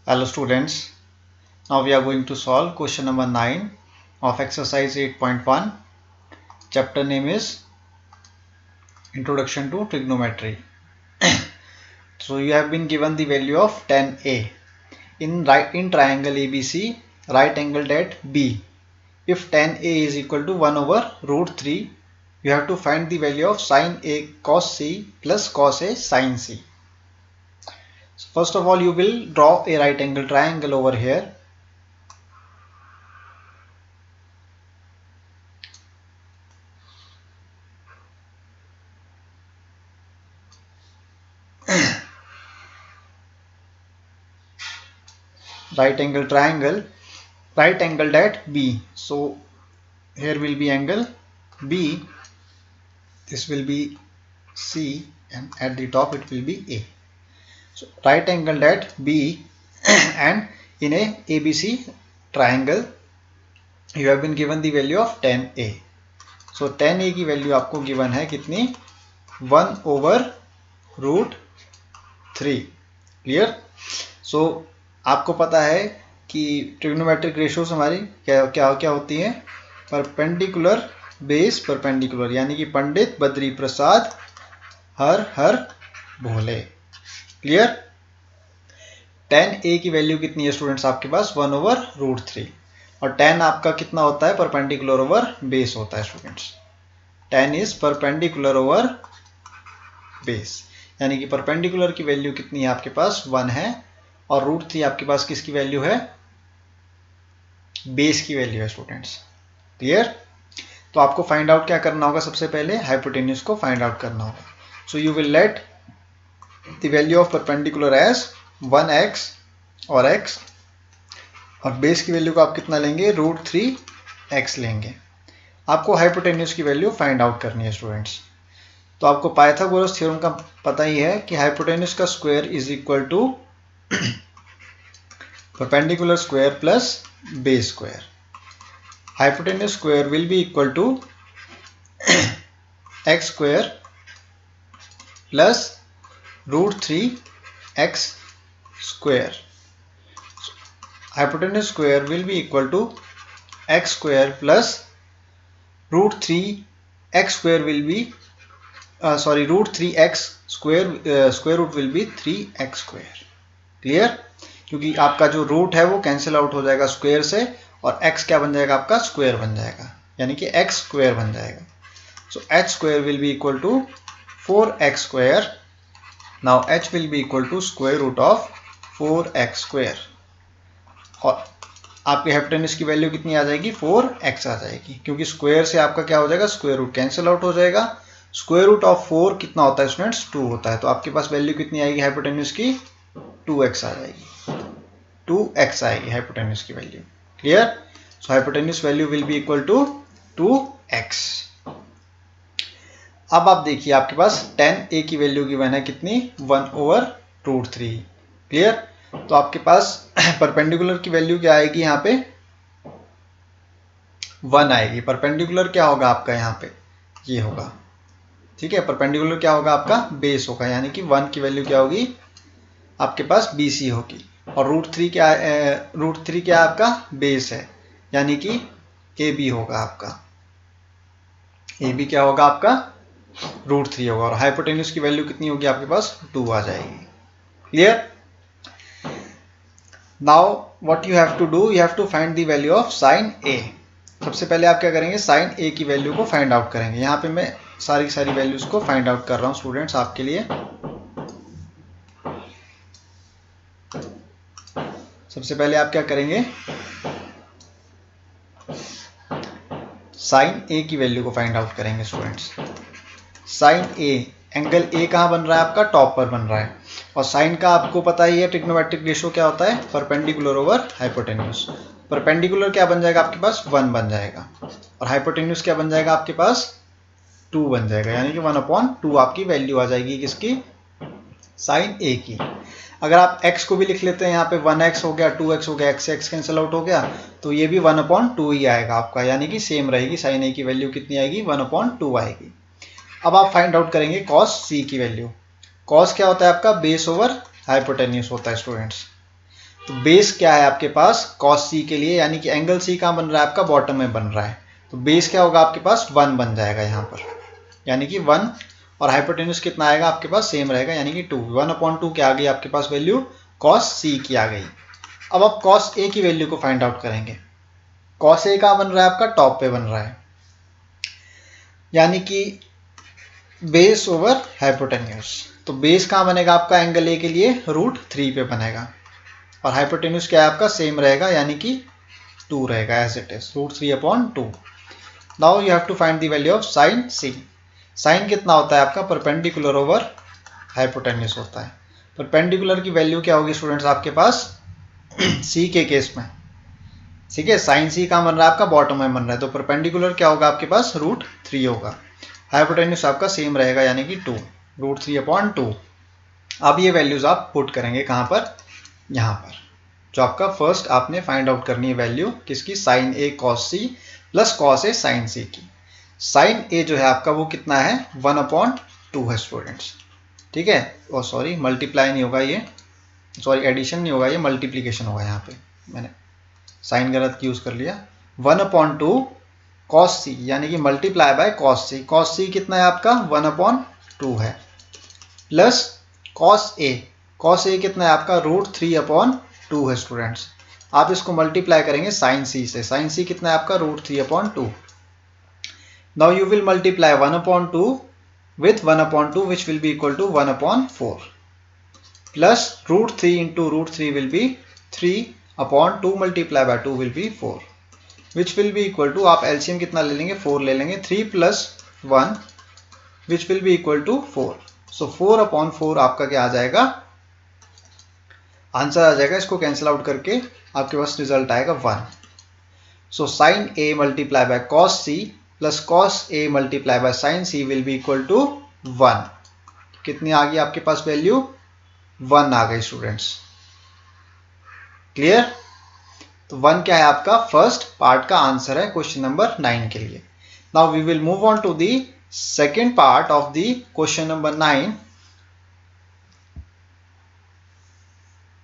Hello students, now we are going to solve question number 9 of exercise 8.1. Chapter name is Introduction to Trigonometry. So you have been given the value of tan A. In triangle ABC, right angled at B. If tan A is equal to 1 over root 3, you have to find the value of sin A cos C plus cos A sin C. So first of all, you will draw a right angle triangle over here. Right angle triangle, right angled at B. So here will be angle B, this will be C, and at the top it will be A. So right angled at B and in a ABC triangle you have been given the value of tan A. So tan A की value आपको given है कितनी, 1 over root 3. Clear. सो आपको पता है कि trigonometric ratios हमारी क्या क्या क्या होती हैं, परपेंडिकुलर बेस परपेंडिकुलर, यानी कि पंडित बद्री प्रसाद हर हर भोले. क्लियर. tan A की वैल्यू कितनी है स्टूडेंट्स आपके पास, 1 over root 3, और tan आपका कितना होता है, परपेंडिकुलर ओवर बेस होता है students. tan is perpendicular over base, यानी कि परपेंडिकुलर की वैल्यू कितनी है आपके पास, 1 है, और रूट 3 आपके पास किसकी वैल्यू है, बेस की वैल्यू है स्टूडेंट्स. क्लियर. तो आपको फाइंड आउट क्या करना होगा, सबसे पहले हाइपोटेन्यूज को फाइंड आउट करना होगा. So you will let the value of perpendicular as 1x और x, और बेस की वैल्यू को आप कितना लेंगे, रूट 3x लेंगे. आपको हाइपोटेन्यूज की वैल्यू फाइंड आउट करनी है स्टूडेंट्स. तो आपको पाइथागोरस थ्योरम का पता ही है कि हाइपोटेन्यूज का square is equal to perpendicular square plus base square. Hypotenuse square will be equal to x square plus root 3x square. Hypotenuse square will be equal to x square plus root 3x square will be root 3x square, square root will be 3x square. Clear. क्योंकि आपका जो root है वो cancel out हो जाएगा square से, और x क्या बन जाएगा आपका, स्क्वायर बन जाएगा, यानी कि x स्क्वायर बन जाएगा. So h square will be equal to 4x square. Now h will be equal to square root of 4x square, और आपके हाइपोटेन्यूज की वैल्यू कितनी आ जाएगी, 4x आ जाएगी, क्योंकि स्क्वायर से आपका क्या हो जाएगा, स्क्वायर रूट कैंसिल आउट हो जाएगा. स्क्वायर रूट ऑफ 4 कितना होता है स्टूडेंट्स, 2 होता है. तो आपके पास वैल्यू कितनी आएगी हाइपोटेन्यूज की, 2x आ जाएगी, 2x आएगी हाइपोटेन्यूज की value. Clear. So hypotenuse value will be equal to 2x. अब आप देखिए आपके पास tan A की वैल्यू गिवन है कितनी, 1 over root 3. क्लियर. तो आपके पास परपेंडिकुलर की वैल्यू क्या आएगी, यहाँ पे 1 आएगी. परपेंडिकुलर क्या होगा आपका, यहाँ पे ये होगा. ठीक है. परपेंडिकुलर क्या होगा आपका, बेस होगा, यानी कि 1 की वैल्यू क्या होगी आपके पास, BC होगी. और रूट 3 क्या, रूट 3 क्या आपका बेस है, यानी कि AB होगा आपका. AB क्या होगा आपका, रूट 3 होगा, और हाइपोटेन्यूज की वैल्यू कितनी होगी आपके पास, 2 आ जाएगी. Clear. Now what you have to do, you have to find the value of sine A. सबसे पहले आप क्या करेंगे, साइन A की वैल्यू को फाइंड आउट करेंगे. यहाँ पे मैं सारी वैल्यूज को फाइंड आउट कर रहा हूँ स्टूडेंट्स आपके लिए. सबसे पहले आप क्या करेंगे, साइन A की वैल्यू को फाइंड आउट करेंगे students. Sine A, angle A कहाँ बन रहा है आपका, टॉप पर बन रहा है, और साइन का आपको पता ही है ट्रिग्नोमेट्रिक रेशियो क्या होता है, परपेंडिकुलर ओवर हाइपोटेन्यूज. परपेंडिकुलर क्या बन जाएगा आपके पास, 1 बन जाएगा, और हाइपोटेन्यूज क्या बन जाएगा आपके पास, 2 बन जाएगा, यानी कि 1/2 आपकी वैल्यू आ जाएगी किसकी, साइन A की. अगर आप x को भी लिख लेते हैं यहाँ पे, 1x हो गया, 2x हो गया, x से x कैंसिल आउट हो गया, तो ये भी 1/2 ही आएगा आपका, यानी कि सेम रहेगी. साइन A की वैल्यू कितनी आएगी, 1/2 आएगी. अब आप फाइंड आउट करेंगे cos C की वैल्यू. cos क्या होता है आपका, बेस ओवर हाइपोटेन्यूज होता है स्टूडेंट्स. तो बेस क्या है आपके पास कॉस सी के लिए, यानी कि एंगल सी कहाँ बन रहा है आपका बॉटम में बन रहा है, तो बेस क्या होगा आपके पास 1 बन जाएगा यहाँ पर, यानी कि 1, और हाइपोटेन्यूज कितना आएगा आपके पास सेम रहेगा यानी कि 2। 1/2 क्या आ गई आपके पास वैल्यू कॉस सी की आ गई। अब आप कॉस ए की वैल्यू को फाइंड आउट करेंगे। कॉस ए कहाँ बन रहा है आपका टॉप पे बन रहा है, यानी कि बेस ओवर हाइपोटेन्यूज। तो बेस कहाँ बनेगा आपका एंगल ए के लिए √3 पे बनेगा, और हाइपोटेन्यूज क्या है आपका सेम रहेगा यानी कि 2 रहेगा as it is √3/2। Now you have to find the value of sine C. Sine कितना होता है आपका परपेंडिकुलर ओवर हाइपोटेन्यूज होता है। परपेंडिकुलर की वैल्यू क्या होगी स्टूडेंट्स आपके पास सी के केस में, ठीक है, साइन सी का बन रहा है आपका बॉटम में बन रहा है, तो परपेंडिकुलर क्या होगा आपके पास √3 होगा। हाइपोटेन्यूज आपका सेम रहेगा यानी कि 2 √3/2। अब ये वैल्यूज आप पुट करेंगे कहाँ पर, यहाँ पर, जो आपका फर्स्ट आपने फाइंड आउट करनी है वैल्यू किसकी sign A cos C plus cos A sign सी की। साइन ए जो है आपका वो कितना है 1/2 है स्टूडेंट्स, ठीक है, और सॉरी मल्टीप्लाई नहीं होगा ये, सॉरी एडिशन नहीं होगा ये मल्टीप्लीकेशन होगा, यहाँ पे मैंने साइन गलत यूज कर लिया। 1/2 कॉस सी यानी कि multiply by cos C, cos C कितना है आपका 1/2 है, प्लस कॉस ए कितना है आपका √3/2 है स्टूडेंट्स। आप इसको मल्टीप्लाई करेंगे साइन सी से, साइन सी कितना है आपका √3/2। Now you will multiply 1/2 with 1/2 which will be equal to 1/4 plus √3 into √3 will be 3/2 multiply by 2 will be 4 which will be equal to, आप LCM कितना ले लेंगे 4 ले लेंगे, 3 plus 1 which will be equal to 4। so 4/4 आपका क्या आ जाएगा answer आ जाएगा, इसको कैंसिल आउट करके आपके पास रिजल्ट आएगा 1। so sin A multiply by cos C plus cos A multiply by sine C will be equal to 1। कितनी आ गई आपके पास वैल्यू 1 आ गई स्टूडेंट्स, क्लियर। तो 1 क्या है आपका फर्स्ट पार्ट का आंसर है क्वेश्चन नंबर 9 के लिए। Now we will move on to the second part of the question number 9।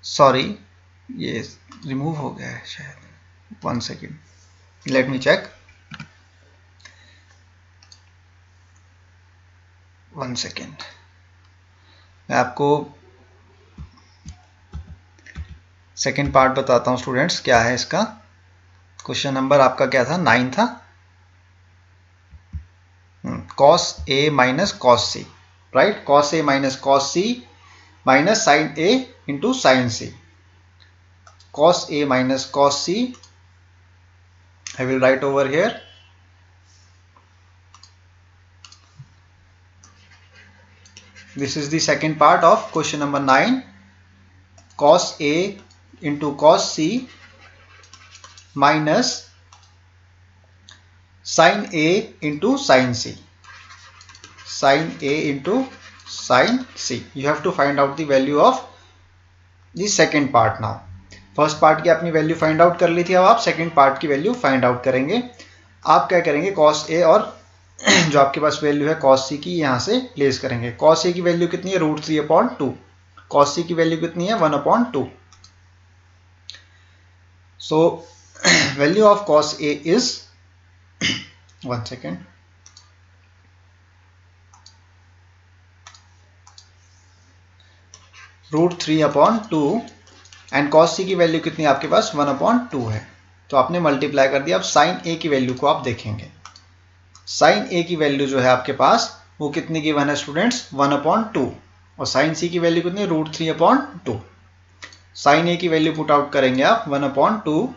Sorry ये रिमूव हो गया है शायद, 1 second, let me check, 1 second, मैं आपको सेकेंड पार्ट बताता हूं स्टूडेंट्स क्या है इसका। क्वेश्चन नंबर आपका क्या था 9 था, cos A minus cos C, right, cos A minus cos C minus sin A into sin C, cos A minus cos C, I will write over here, this is the second part of question number 9, cos A into cos C minus sin A into sin C, sin A into sin C। you have to find out the value of the second part now। First part की अपनी value find out कर ली थी, अब आप second part की value find out करेंगे। आप क्या करेंगे cos A और जो आपके पास वैल्यू है cos C की यहाँ से प्लेस करेंगे। cos A की वैल्यू कितनी है √3/2, cos C की वैल्यू कितनी है 1/2। So value of cos A is 1 second, √3/2 and cos C की वैल्यू कितनी है आपके पास 1/2 है, तो आपने मल्टीप्लाई कर दिया। अब sin A की वैल्यू को आप देखेंगे, sin A की वैल्यू जो है आपके पास वो कितनी गिवन है स्टूडेंट्स 1/2, और sin C की वैल्यू कितनी है √3/2। sin A की वैल्यू पुट आउट करेंगे आप 1/2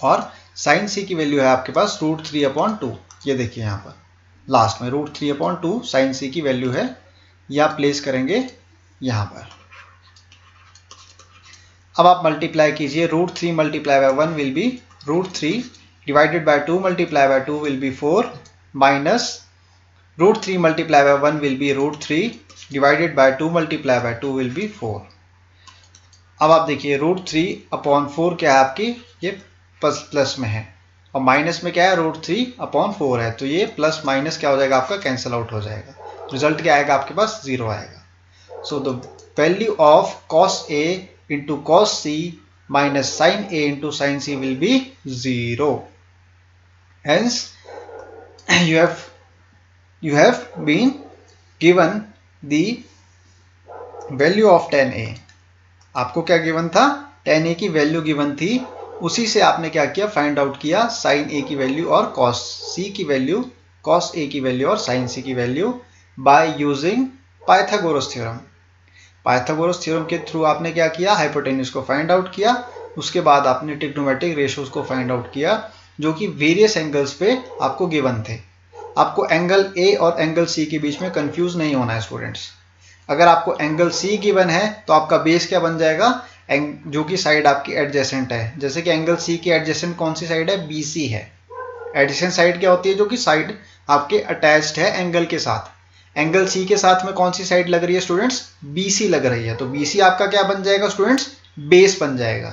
और sin C की वैल्यू है आपके पास √3/2, ये देखिए यहाँ पर लास्ट में √3/2 sin C की वैल्यू है, ये आप प्लेस करेंगे यहाँ पर। अब आप मल्टीप्लाई कीजिए, √3 multiply by 1 will be √3 divided by 2 multiply by 2 will be 4 minus √3 multiply by 1 will be √3 divided by 2 multiply by 2 will be 4। अब आप देखिए √3/4 क्या है आपकी, ये प्लस में है, और माइनस में क्या है √3/4 है, तो ये प्लस माइनस क्या हो जाएगा आपका कैंसिल आउट हो जाएगा, रिजल्ट क्या आएगा आपके पास 0 आएगा। So the value of cos A into cos C minus sin A into sin C will be 0. Hence, you have been given the value of tan A. आपको क्या गिवन था? tan A की value given थी, उसी से आपने क्या किया, फाइंड आउट किया sin A की वैल्यू और cos C की वैल्यू, cos A की वैल्यू और sin C की value by using Pythagoras theorem. Pythagoras theorem के थ्रू आपने क्या किया, हाइपोटेन्यूज को फाइंड आउट किया, उसके बाद आपने ट्रिग्नोमेट्रिक रेशियोज को फाइंड आउट किया जो कि वेरियस एंगल्स पे आपको गिवन थे। आपको एंगल ए और एंगल सी के बीच में कंफ्यूज नहीं होना है स्टूडेंट्स। अगर आपको एंगल सी गिवन है तो आपका बेस क्या बन जाएगा, जो कि साइड आपकी एडजेसेंट है। जैसे कि एंगल सी की एडजेसेंट कौन सी साइड है, बीसी है। एडजेसेंट साइड क्या होती है, जो कि साइड आपके अटैच्ड है एंगल के साथ। एंगल सी के साथ में कौन सी साइड लग रही है स्टूडेंट्स, बीसी लग रही है, तो बीसी आपका क्या बन जाएगा स्टूडेंट्स, बेस बन जाएगा।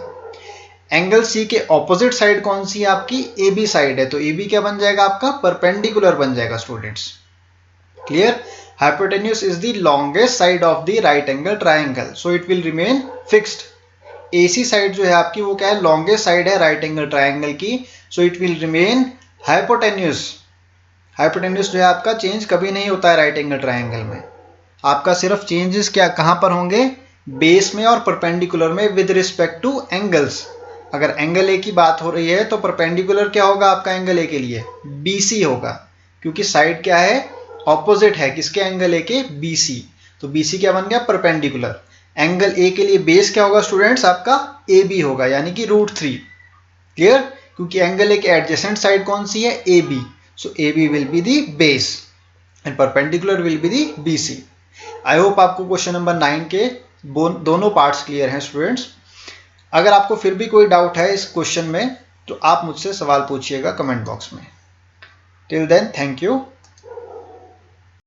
एंगल सी के ऑपोजिट साइड कौन सी है आपकी, ए बी साइड है, तो ए बी क्या बन जाएगा आपका, परपेंडिकुलर बन जाएगा students. Clear? Hypotenuse is the longest side of the right angle triangle, so it will remain fixed. AC side जो है आपकी वो क्या है, लॉन्गेस्ट साइड है राइट एंगल ट्राइंगल की, so it will remain hypotenuse. Hypotenuse जो है आपका चेंज कभी नहीं होता है राइट एंगल ट्राइंगल में। आपका सिर्फ चेंजेस क्या कहां पर होंगे, बेस में और परपेंडिकुलर में विद रिस्पेक्ट टू एंगल्स। अगर एंगल ए की बात हो रही है तो परपेंडिकुलर क्या होगा आपका एंगल ए के लिए, बीसी होगा, क्योंकि साइड क्या है, ऑपोजिट है किसके, एंगल ए के, बीसी। तो बीसी क्या बन गया, परपेंडिकुलर। एंगल ए के लिए बेस क्या होगा स्टूडेंट्स आपका, ए बी होगा, यानी कि √3। क्लियर? क्योंकि एंगल ए के एडजेसेंट साइड कौन सी है, A B, so A B will be the base and perpendicular will be the BC. I hope आपको क्वेश्चन नंबर 9 के दोनों पार्ट्स क्लियर हैं स्टूडेंट्स। अगर आपको फिर भी कोई डाउट है इस क्वेश्चन में तो आप मुझसे सवाल पूछिएगा कमेंट बॉक्स में। Till then, thank you.